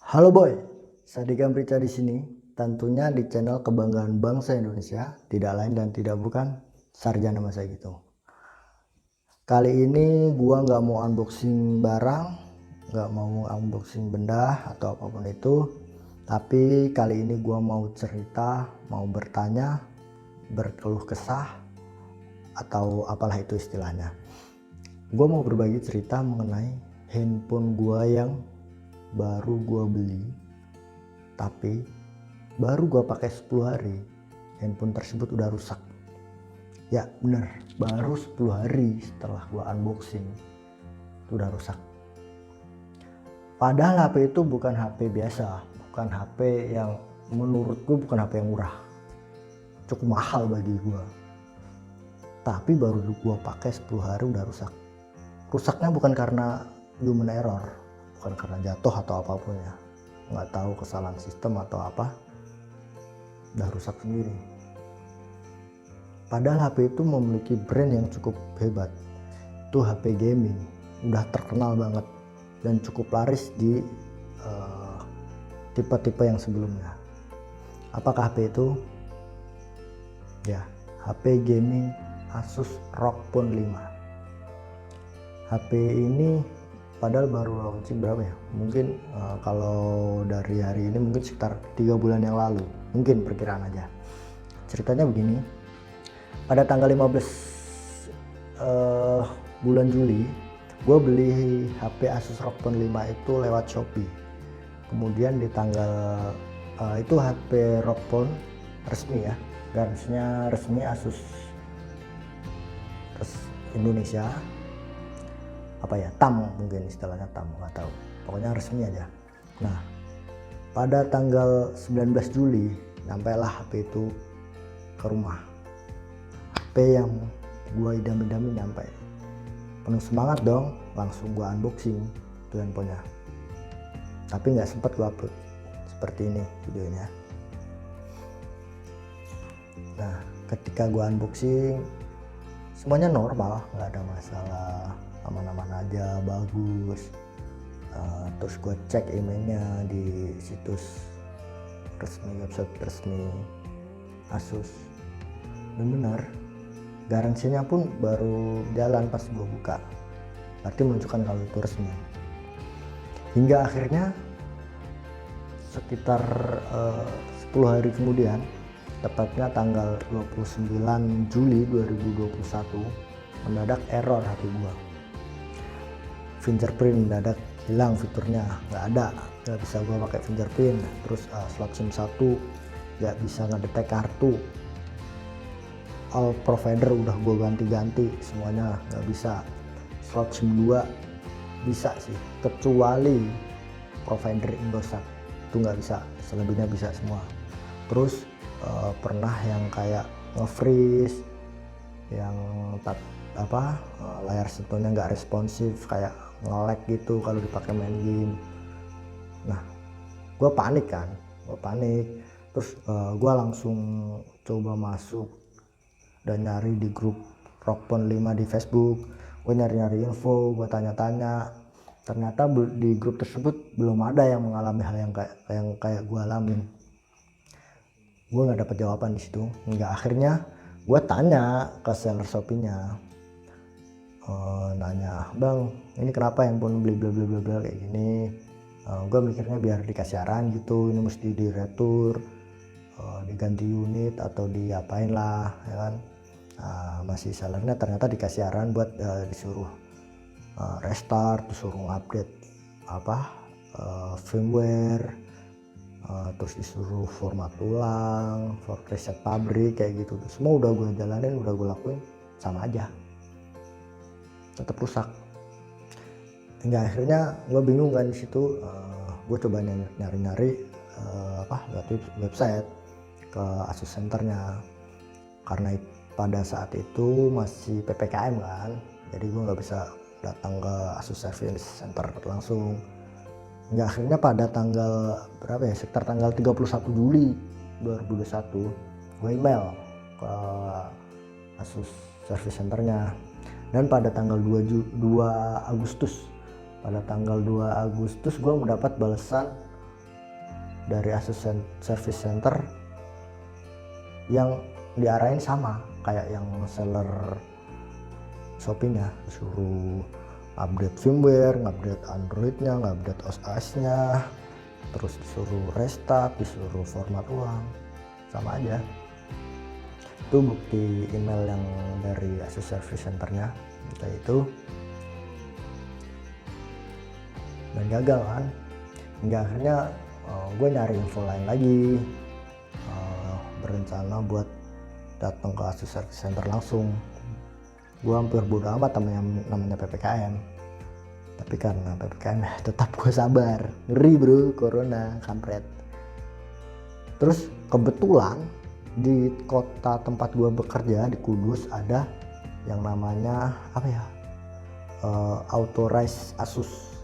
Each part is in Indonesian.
Halo boy, Sadika Mrica di sini. Tentunya di channel kebanggaan bangsa Indonesia, tidak lain dan tidak bukan sarjana masa gitu. Kali ini gua nggak mau unboxing barang, nggak mau unboxing benda atau apapun itu, tapi kali ini gua mau cerita, mau bertanya, berkeluh kesah atau apalah itu istilahnya. Gua mau berbagi cerita mengenai handphone gua yang baru gua beli, tapi baru gua pakai 10 hari handphone tersebut udah rusak. Ya bener, baru 10 hari setelah gua unboxing itu udah rusak. Padahal HP itu bukan HP biasa, bukan HP yang menurutku bukan HP yang murah, cukup mahal bagi gua. Tapi baru gua pakai 10 hari udah rusak. Rusaknya bukan karena human error, bukan karena jatuh atau apapun ya, nggak tahu kesalahan sistem atau apa, udah rusak sendiri. Padahal HP itu memiliki brand yang cukup hebat, itu HP gaming, udah terkenal banget dan cukup laris di tipe-tipe yang sebelumnya. Apakah HP itu? Ya, HP gaming Asus ROG Phone 5. HP ini padahal baru launching berapa ya, mungkin kalau dari hari ini mungkin sekitar 3 bulan yang lalu, mungkin perkiraan aja. Ceritanya begini, pada tanggal 15 bulan Juli gue beli HP Asus ROG Phone 5 itu lewat Shopee. Kemudian di tanggal itu HP ROG Phone resmi ya, garisnya resmi Asus Indonesia, apa ya, TAM mungkin istilahnya, TAM nggak tahu, pokoknya resmi aja. Nah pada tanggal 19 Juli nyampailah HP itu ke rumah. HP yang gua idam-idami nyampe, penuh semangat dong, langsung gua unboxing itu handphonenya. Tapi nggak sempat gua upload seperti ini videonya. Nah ketika gua unboxing semuanya normal, nggak ada masalah, aman-aman aja, bagus. Terus gue cek emailnya di situs resmi, website resmi Asus, dan benar garansinya pun baru jalan pas gue buka, berarti menunjukkan kalau itu resmi. Hingga akhirnya sekitar 10 hari kemudian, tepatnya tanggal 29 Juli 2021, mendadak error HP gua. Fingerprint mendadak hilang fiturnya, nggak bisa gua pakai fingerprint. Terus slot SIM 1 nggak bisa ngedetek kartu. All provider udah gua ganti-ganti, semuanya nggak bisa. Slot SIM 2 bisa sih, kecuali provider Indosat itu nggak bisa, selebihnya bisa semua. Terus pernah yang kayak nge-freeze, yang layar sentuhnya nggak responsif, kayak nge-lag gitu kalau dipakai main game. Nah gue panik. Terus gue langsung coba masuk dan nyari di grup ROG Phone 5 di Facebook. Gue nyari info, gue tanya-tanya, ternyata di grup tersebut belum ada yang mengalami hal yang kayak gue alamin. Gue nggak dapat jawaban di situ. Hingga akhirnya gue tanya ke seller Shopee-nya, nanya, bang ini kenapa handphone beli bla bla bla bla kayak gini. Gue mikirnya biar dikasih arahan gitu, ini mesti di retur, diganti unit atau diapain lah ya kan. Masih sellernya ternyata dikasih arahan buat disuruh restart, disuruh update firmware, terus disuruh format ulang, for reset pabrik kayak gitu. Semua udah gue jalanin, udah gue lakuin, sama aja tetap rusak. Hingga akhirnya gue bingung kan di situ. Gue coba nyari website ke Asus Centernya, karena pada saat itu masih PPKM kan, jadi gue nggak bisa datang ke Asus Service Center langsung. Hingga akhirnya pada tanggal berapa ya, sekitar tanggal 31 Juli 2021 gue email ke Asus Service Centernya, dan pada tanggal 2 Agustus gue mendapat balasan dari Asus Service Center yang diarahin sama kayak yang seller Shopee-nya, suruh update firmware, ngupdate Android-nya, ngupdate OS-nya, terus disuruh restart, disuruh format ulang, sama aja. Itu bukti email yang dari Asus Service Center-nya kayak itu. Dan gagal kan, hingga akhirnya gue nyari info lain lagi, berencana buat datang ke Asus Service Center langsung. Gue hampir bodo amat namanya PPKM, tapi karena PPKM tetap gue sabar. Ngeri bro, corona kampret. Terus kebetulan di kota tempat gue bekerja di Kudus ada yang namanya apa ya, authorized Asus,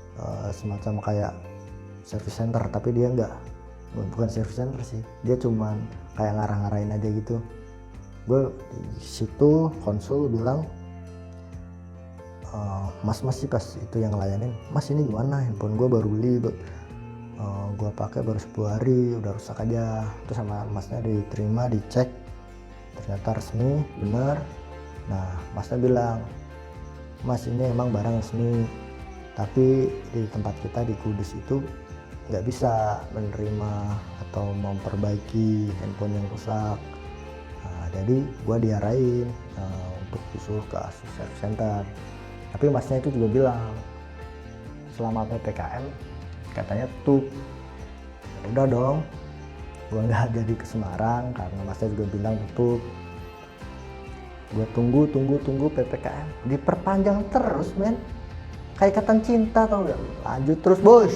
semacam kayak service center, tapi dia bukan service center sih, dia cuman kayak ngarang-ngarain aja gitu. Gue di situ konsul bilang, mas sih pas itu yang ngelayanin, mas ini gimana, handphone gue baru beli, gue pakai baru 10 hari udah rusak aja. Terus sama masnya diterima, dicek, ternyata resmi bener. Nah masnya bilang, mas ini emang barang resmi, tapi di tempat kita di Kudus itu nggak bisa menerima atau memperbaiki handphone yang rusak. Nah, jadi gue diarahin untuk disuruh ke Asus Service Center. Tapi masnya itu juga bilang selama PPKM katanya tutup. Udah dong, gue nggak jadi ke Semarang karena masnya juga bilang tutup. Gue tunggu PPKM diperpanjang terus men, kayak ikatan cinta tau gak, lanjut terus bos,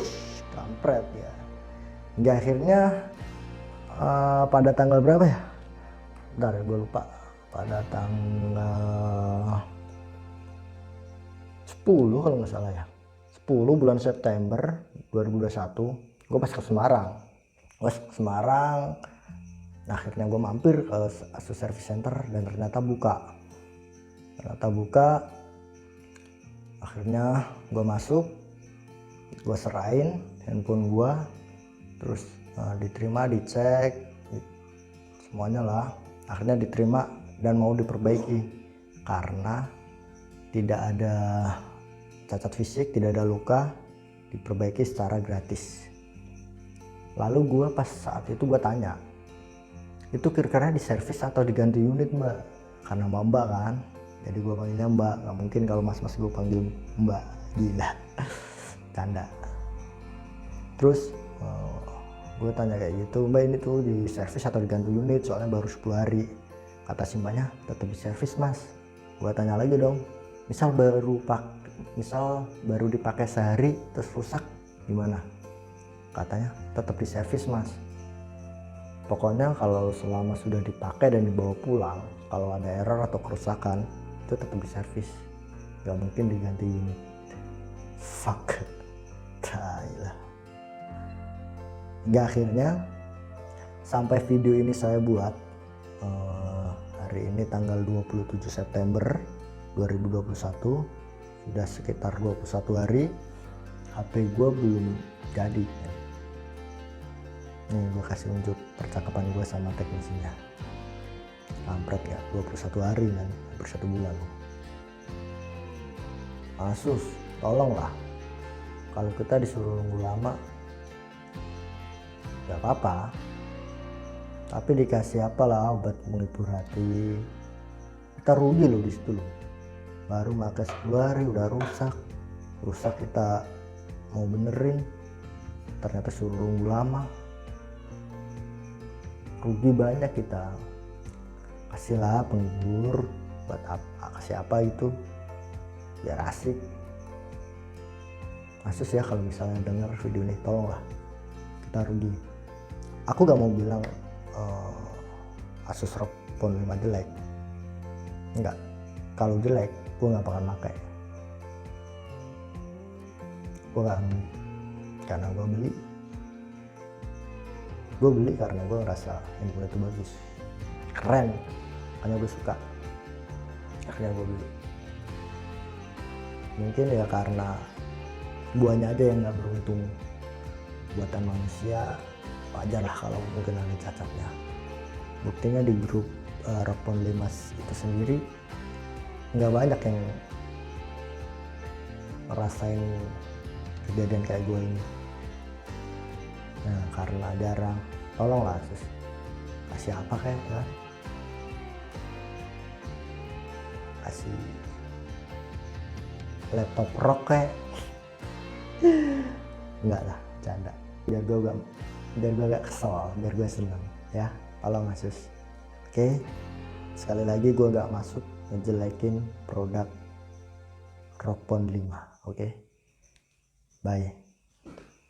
kampret ya. Hingga akhirnya pada tanggal berapa ya, bentar ya gue lupa, pada tanggal 10 kalau nggak salah ya, 10 bulan September 2021 gue pas ke Semarang. Akhirnya gue mampir ke Asus Service Center dan ternyata buka. Akhirnya gue masuk, gue serahin handphone gue, terus diterima, dicek semuanya lah. Akhirnya diterima dan mau diperbaiki karena tidak ada cacat fisik, tidak ada luka, diperbaiki secara gratis. Lalu gue pas saat itu gue tanya, itu kira-kira di servis atau diganti unit mbak? Karena mbak kan, jadi gue panggilnya mbak, gak mungkin kalau mas-mas gue panggil mbak, gila, canda. Terus gue tanya kayak gitu, mbak ini tuh di servis atau diganti unit, soalnya baru 10 hari. Kata si mbaknya, tetap di servis mas. Gue tanya lagi dong, misal baru dipakai sehari terus rusak gimana? Katanya tetap di servis mas. Pokoknya kalau selama sudah dipakai dan dibawa pulang, kalau ada error atau kerusakan itu tetap di servis, gak mungkin diganti unit. Fuck, lah. Hingga akhirnya sampai video ini saya buat hari ini tanggal 27 September 2021, sudah sekitar 21 hari HP gue belum jadi. Nih gue kasih unjuk percakapan gue sama teknisinya, kampret ya, 21 hari kan, hampir 1 bulan. Asus tolonglah, kalau kita disuruh nunggu lama gak apa-apa, tapi dikasih apalah obat menghibur hati. Kita rugi loh di situ loh, baru pakai 10 hari udah rusak, kita mau benerin ternyata suruh nunggu lama, rugi banyak kita. Kasihlah penghibur, buat apa, kasih apa itu biar asik. Asus ya kalau misalnya dengar video ini, tolonglah, kita rugi. Aku gak mau bilang Asus ROG Phone 5 jelek, enggak. Kalau jelek gue gak bakal pakai, gue gak, karena gue beli karena gue ngerasa handphone itu bagus, keren, makanya gue suka, akhirnya gue beli. Mungkin ya karena guanya aja yang gak beruntung, buatan manusia wajar lah kalau mungkin ada cacatnya. Buktinya di grup Rockpon 5 itu sendiri nggak banyak yang ngerasain kejadian kayak gue ini. Nah, karena jarang, tolonglah sus, kasih apa kayak ya? Kasih laptop rock kayak enggak lah, canda, biar gue gak kesel, biar gue seneng ya. Tolong sus. Oke, sekali lagi gue gak masuk ngejelekin produk Rockpon 5. Oke, bye.